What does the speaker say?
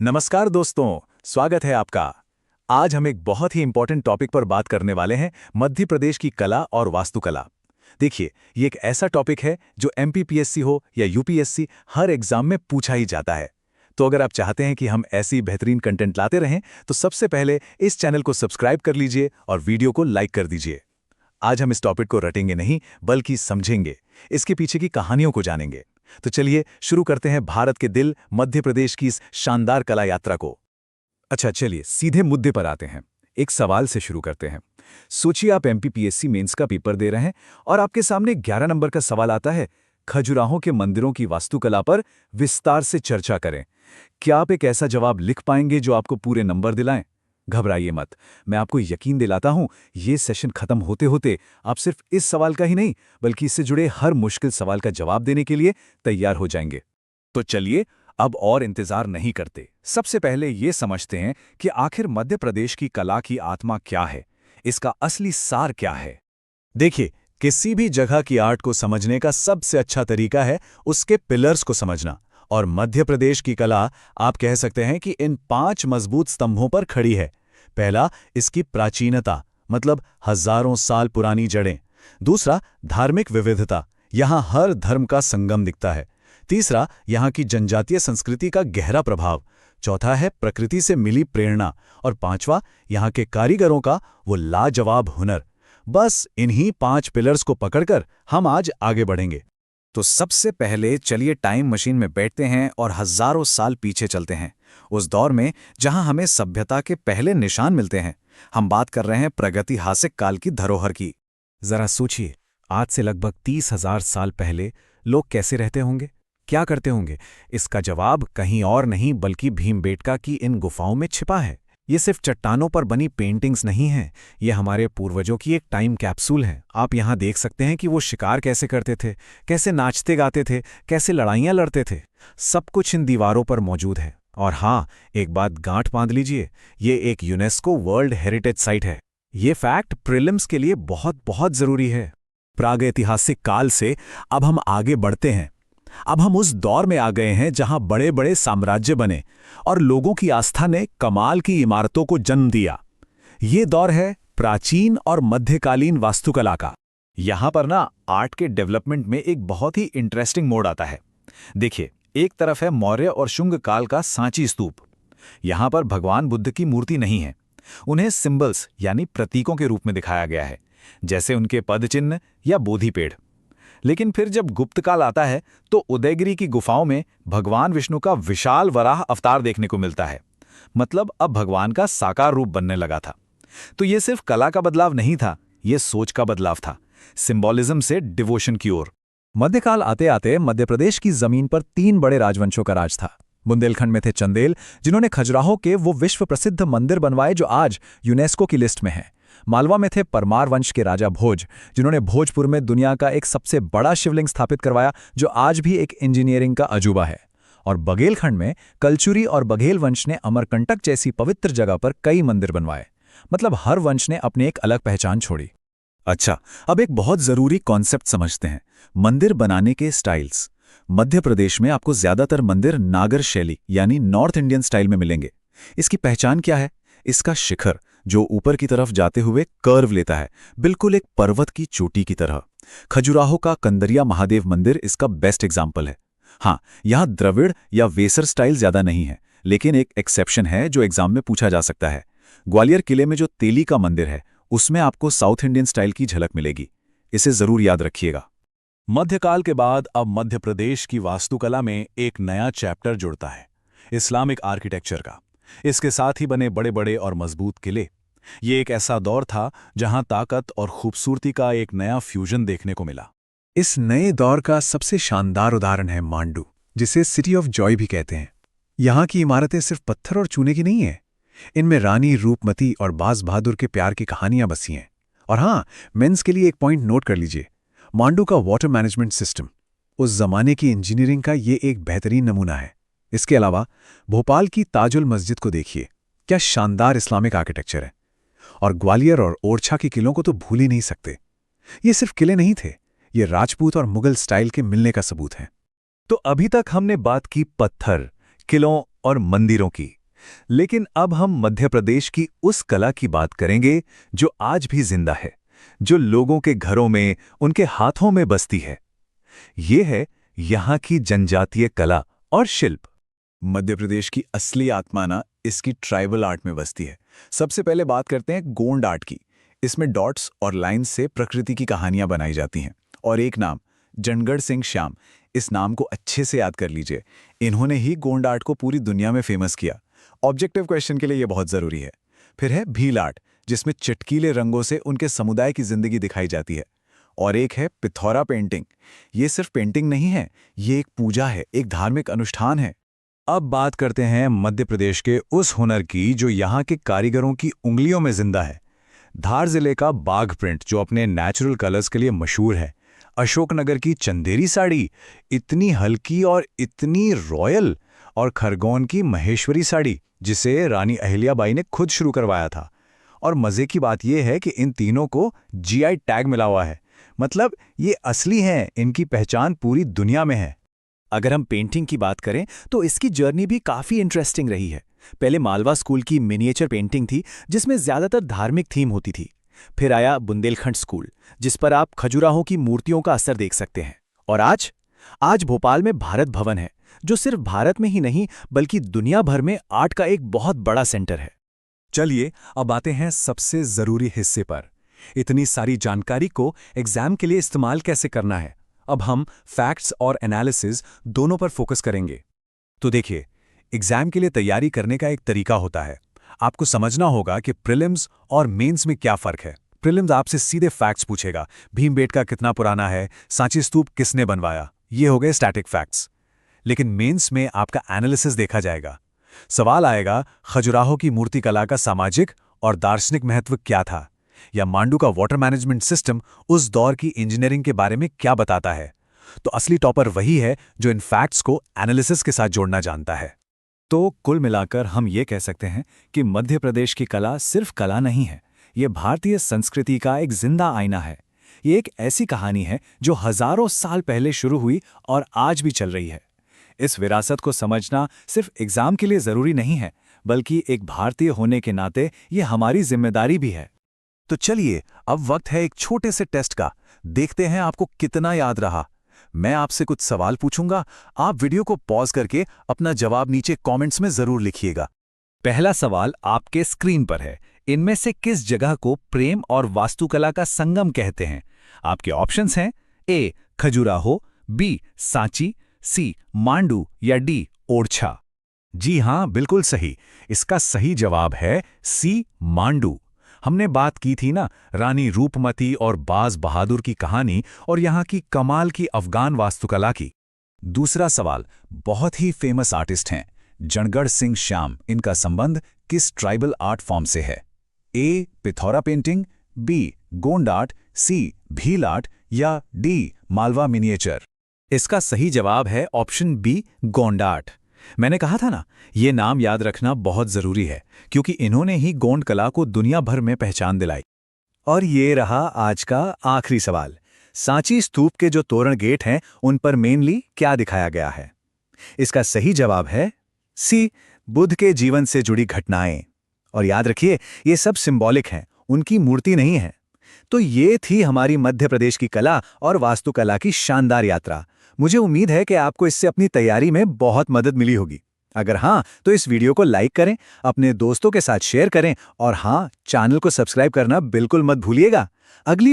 नमस्कार दोस्तों, स्वागत है आपका। आज हम एक बहुत ही इंपॉर्टेंट टॉपिक पर बात करने वाले हैं, मध्य प्रदेश की कला और वास्तुकला। देखिए, ये एक ऐसा टॉपिक है जो एमपीपीएससी हो या यूपीएससी, हर एग्जाम में पूछा ही जाता है। तो अगर आप चाहते हैं कि हम ऐसी बेहतरीन कंटेंट लाते रहें, तो सबसे पहले इस चैनल को सब्सक्राइब कर लीजिए और वीडियो को लाइक कर दीजिए। आज हम इस टॉपिक को रटेंगे नहीं, बल्कि समझेंगे, इसके पीछे की कहानियों को जानेंगे। तो चलिए शुरू करते हैं भारत के दिल मध्य प्रदेश की इस शानदार कला यात्रा को। अच्छा, चलिए सीधे मुद्दे पर आते हैं। एक सवाल से शुरू करते हैं। सोचिए आप एमपीपीएससी मेंस का पेपर दे रहे हैं और आपके सामने 11 नंबर का सवाल आता है, खजुराहो के मंदिरों की वास्तुकला पर विस्तार से चर्चा करें। क्या आप एक ऐसा जवाब लिख पाएंगे जो आपको पूरे नंबर दिलाएं? घबराइए मत, मैं आपको यकीन दिलाता हूं, ये सेशन खत्म होते होते आप सिर्फ इस सवाल का ही नहीं, बल्कि इससे जुड़े हर मुश्किल सवाल का जवाब देने के लिए तैयार हो जाएंगे। तो चलिए अब और इंतजार नहीं करते, सबसे पहले ये समझते हैं कि आखिर मध्य प्रदेश की कला की आत्मा क्या है, इसका असली सार क्या है। देखिए, किसी भी जगह की आर्ट को समझने का सबसे अच्छा तरीका है उसके पिलर्स को समझना। और मध्य प्रदेश की कला, आप कह सकते हैं कि इन 5 मजबूत स्तंभों पर खड़ी है। पहला, इसकी प्राचीनता, मतलब हजारों साल पुरानी जड़ें। दूसरा, धार्मिक विविधता, यहाँ हर धर्म का संगम दिखता है। तीसरा, यहाँ की जनजातीय संस्कृति का गहरा प्रभाव। चौथा है प्रकृति से मिली प्रेरणा। और पांचवा, यहाँ के कारीगरों का वो लाजवाब हुनर। बस इन्हीं 5 पिलर्स को पकड़कर हम आज आगे बढ़ेंगे। तो सबसे पहले चलिए टाइम मशीन में बैठते हैं और हजारों साल पीछे चलते हैं, उस दौर में जहां हमें सभ्यता के पहले निशान मिलते हैं। हम बात कर रहे हैं प्रागैतिहासिक काल की धरोहर की। जरा सोचिए, आज से लगभग 30,000 साल पहले लोग कैसे रहते होंगे, क्या करते होंगे? इसका जवाब कहीं और नहीं बल्कि भीमबेटका की इन गुफाओं में छिपा है। ये सिर्फ चट्टानों पर बनी पेंटिंग्स नहीं हैं, ये हमारे पूर्वजों की एक टाइम कैप्सूल है। आप यहाँ देख सकते हैं कि वो शिकार कैसे करते थे, कैसे नाचते गाते थे, कैसे लड़ाइयाँ लड़ते थे। सब कुछ इन दीवारों पर मौजूद है। और हाँ, एक बात गांठ बांध लीजिए, ये एक यूनेस्को वर्ल्ड हेरिटेज साइट है। ये फैक्ट प्रीलिम्स के लिए बहुत बहुत जरूरी है। प्रागैतिहासिक काल से अब हम आगे बढ़ते हैं। अब हम उस दौर में आ गए हैं जहां बड़े बड़े साम्राज्य बने और लोगों की आस्था ने कमाल की इमारतों को जन्म दिया। ये दौर है प्राचीन और मध्यकालीन वास्तुकला का। यहां पर ना आर्ट के डेवलपमेंट में एक बहुत ही इंटरेस्टिंग मोड आता है। देखिए, एक तरफ है मौर्य और शुंग काल का सांची स्तूप। यहां पर भगवान बुद्ध की मूर्ति नहीं है, उन्हें सिंबल्स यानी प्रतीकों के रूप में दिखाया गया है, जैसे उनके पदचिन्ह या बोधि पेड़। लेकिन फिर जब गुप्त काल आता है तो उदयगिरी की गुफाओं में भगवान विष्णु का विशाल वराह अवतार देखने को मिलता है। मतलब अब भगवान का साकार रूप बनने लगा था। तो ये सिर्फ कला का बदलाव नहीं था, ये सोच का बदलाव था, सिंबॉलिज्म से डिवोशन की ओर। मध्यकाल आते आते मध्य प्रदेश की जमीन पर 3 बड़े राजवंशों का राज था। बुंदेलखंड में थे चंदेल, जिन्होंने खजुराहो के वो विश्व प्रसिद्ध मंदिर बनवाए जो आज यूनेस्को की लिस्ट में हैं। मालवा में थे परमार वंश के राजा भोज, जिन्होंने भोजपुर में दुनिया का एक सबसे बड़ा शिवलिंग स्थापित करवाया जो आज भी एक इंजीनियरिंग का अजूबा है। और बघेलखंड में कलचुरी और बघेल वंश ने अमरकंटक जैसी पवित्र जगह पर कई मंदिर बनवाए। मतलब हर वंश ने अपनी एक अलग पहचान छोड़ी। अच्छा, अब एक बहुत जरूरी कॉन्सेप्ट समझते हैं, मंदिर बनाने के स्टाइल्स। मध्य प्रदेश में आपको ज्यादातर मंदिर नागर शैली यानी नॉर्थ इंडियन स्टाइल में मिलेंगे। इसकी पहचान क्या है? इसका शिखर जो ऊपर की तरफ जाते हुए कर्व लेता है, बिल्कुल एक पर्वत की चोटी की तरह। खजुराहो का कंदरिया महादेव मंदिर इसका बेस्ट एग्जाम्पल है। हाँ, यहाँ द्रविड़ या वेसर स्टाइल ज्यादा नहीं है, लेकिन एक एक्सेप्शन है जो एग्जाम में पूछा जा सकता है। ग्वालियर किले में जो तेली का मंदिर है, उसमें आपको साउथ इंडियन स्टाइल की झलक मिलेगी। इसे जरूर याद रखिएगा। मध्यकाल के बाद अब मध्य प्रदेश की वास्तुकला में एक नया चैप्टर जुड़ता है, इस्लामिक आर्किटेक्चर का। इसके साथ ही बने बड़े बड़े और मजबूत किले। ये एक ऐसा दौर था जहां ताकत और खूबसूरती का एक नया फ्यूजन देखने को मिला। इस नए दौर का सबसे शानदार उदाहरण है मांडू, जिसे सिटी ऑफ जॉय भी कहते हैं। यहाँ की इमारतें सिर्फ पत्थर और चूने की नहीं हैं, इनमें रानी रूपमती और बाज बहादुर के प्यार की कहानियां बसी हैं। और हाँ, मेंस के लिए एक पॉइंट नोट कर लीजिए, मांडू का वाटर मैनेजमेंट सिस्टम उस जमाने की इंजीनियरिंग का ये एक बेहतरीन नमूना है। इसके अलावा भोपाल की ताजुल मस्जिद को देखिए, क्या शानदार इस्लामिक आर्किटेक्चर है। और ग्वालियर और ओरछा के किलों को तो भूल ही नहीं सकते। ये सिर्फ किले नहीं थे, ये राजपूत और मुगल स्टाइल के मिलने का सबूत है। तो अभी तक हमने बात की पत्थर, किलों और मंदिरों की। लेकिन अब हम मध्य प्रदेश की उस कला की बात करेंगे जो आज भी जिंदा है, जो लोगों के घरों में, उनके हाथों में बसती है। ये है यहाँ की जनजातीय कला और शिल्प। मध्य प्रदेश की असली आत्मा ना इसकी ट्राइबल आर्ट में बसती है। सबसे पहले बात करते हैं गोंड आर्ट की। इसमें डॉट्स और लाइंस से प्रकृति की कहानियां बनाई जाती हैं। और एक नाम, जनगढ़ सिंह श्याम, इस नाम को अच्छे से याद कर लीजिए। इन्होंने ही गोंड आर्ट को पूरी दुनिया में फेमस किया। ऑब्जेक्टिव क्वेश्चन के लिए ये बहुत ज़रूरी है। फिर है भील आर्ट, जिसमें चटकीले रंगों से उनके समुदाय की जिंदगी दिखाई जाती है। और एक है पिथौरा पेंटिंग। ये सिर्फ पेंटिंग नहीं है, ये एक पूजा है, एक धार्मिक अनुष्ठान है। अब बात करते हैं मध्य प्रदेश के उस हुनर की जो यहाँ के कारीगरों की उंगलियों में जिंदा है। धार जिले का बाघ प्रिंट, जो अपने नेचुरल कलर्स के लिए मशहूर है। अशोकनगर की चंदेरी साड़ी, इतनी हल्की और इतनी रॉयल। और खरगोन की महेश्वरी साड़ी, जिसे रानी अहिल्याबाई ने खुद शुरू करवाया था। और मजे की बात यह है कि इन तीनों को जीआई टैग मिला हुआ है। मतलब ये असली हैं, इनकी पहचान पूरी दुनिया में है। अगर हम पेंटिंग की बात करें तो इसकी जर्नी भी काफ़ी इंटरेस्टिंग रही है। पहले मालवा स्कूल की मिनिएचर पेंटिंग थी, जिसमें ज़्यादातर धार्मिक थीम होती थी। फिर आया बुंदेलखंड स्कूल, जिस पर आप खजुराहो की मूर्तियों का असर देख सकते हैं। और आज भोपाल में भारत भवन है, जो सिर्फ भारत में ही नहीं बल्कि दुनिया भर में आर्ट का एक बहुत बड़ा सेंटर है। चलिए अब आते हैं सबसे ज़रूरी हिस्से पर। इतनी सारी जानकारी को एग्जाम के लिए इस्तेमाल कैसे करना है। अब हम फैक्ट्स और एनालिसिस दोनों पर फोकस करेंगे। तो देखिए, एग्जाम के लिए तैयारी करने का एक तरीका होता है। आपको समझना होगा कि प्रीलिम्स और मेंस में क्या फ़र्क है। प्रीलिम्स आपसे सीधे फैक्ट्स पूछेगा, भीमबेटका कितना पुराना है, सांची स्तूप किसने बनवाया, ये हो गए स्टैटिक फैक्ट्स। लेकिन मेंस में आपका एनालिसिस देखा जाएगा। सवाल आएगा, खजुराहो की मूर्तिकला का सामाजिक और दार्शनिक महत्व क्या था, या मांडू का वाटर मैनेजमेंट सिस्टम उस दौर की इंजीनियरिंग के बारे में क्या बताता है। तो असली टॉपर वही है जो इन फैक्ट्स को एनालिसिस के साथ जोड़ना जानता है। तो कुल मिलाकर हम ये कह सकते हैं कि मध्य प्रदेश की कला सिर्फ कला नहीं है, ये भारतीय संस्कृति का एक जिंदा आईना है। ये एक ऐसी कहानी है जो हजारों साल पहले शुरू हुई और आज भी चल रही है। इस विरासत को समझना सिर्फ एग्जाम के लिए जरूरी नहीं है, बल्कि एक भारतीय होने के नाते ये हमारी जिम्मेदारी भी है। तो चलिए, अब वक्त है एक छोटे से टेस्ट का। देखते हैं आपको कितना याद रहा। मैं आपसे कुछ सवाल पूछूंगा, आप वीडियो को पॉज करके अपना जवाब नीचे कमेंट्स में जरूर लिखिएगा। पहला सवाल आपके स्क्रीन पर है। इनमें से किस जगह को प्रेम और वास्तुकला का संगम कहते हैं? आपके ऑप्शंस हैं ए खजुराहो, बी सांची, सी मांडू या डी ओरछा। जी हां, बिल्कुल सही। इसका सही जवाब है सी मांडू। हमने बात की थी ना रानी रूपमती और बाज बहादुर की कहानी और यहाँ की कमाल की अफगान वास्तुकला की। दूसरा सवाल, बहुत ही फेमस आर्टिस्ट हैं जनगढ़ सिंह श्याम, इनका संबंध किस ट्राइबल आर्ट फॉर्म से है? A Pithora painting, B Gond art, C Bhil art या डी मालवा मिनिएचर। इसका सही जवाब है ऑप्शन बी गोंड आर्ट। मैंने कहा था ना, ये नाम याद रखना बहुत जरूरी है, क्योंकि इन्होंने ही गोंड कला को दुनिया भर में पहचान दिलाई। और ये रहा आज का आखिरी सवाल। सांची स्तूप के जो तोरण गेट हैं, उन पर मेनली क्या दिखाया गया है? इसका सही जवाब है सी बुद्ध के जीवन से जुड़ी घटनाएं। और याद रखिए, ये सब सिंबॉलिक हैं, उनकी मूर्ति नहीं है। तो ये थी हमारी मध्य प्रदेश की कला और वास्तुकला की शानदार यात्रा। मुझे उम्मीद है कि आपको इससे अपनी तैयारी में बहुत मदद मिली होगी। अगर हाँ, तो इस वीडियो को लाइक करें, अपने दोस्तों के साथ शेयर करें और हाँ, चैनल को सब्सक्राइब करना बिल्कुल मत भूलिएगा। अगली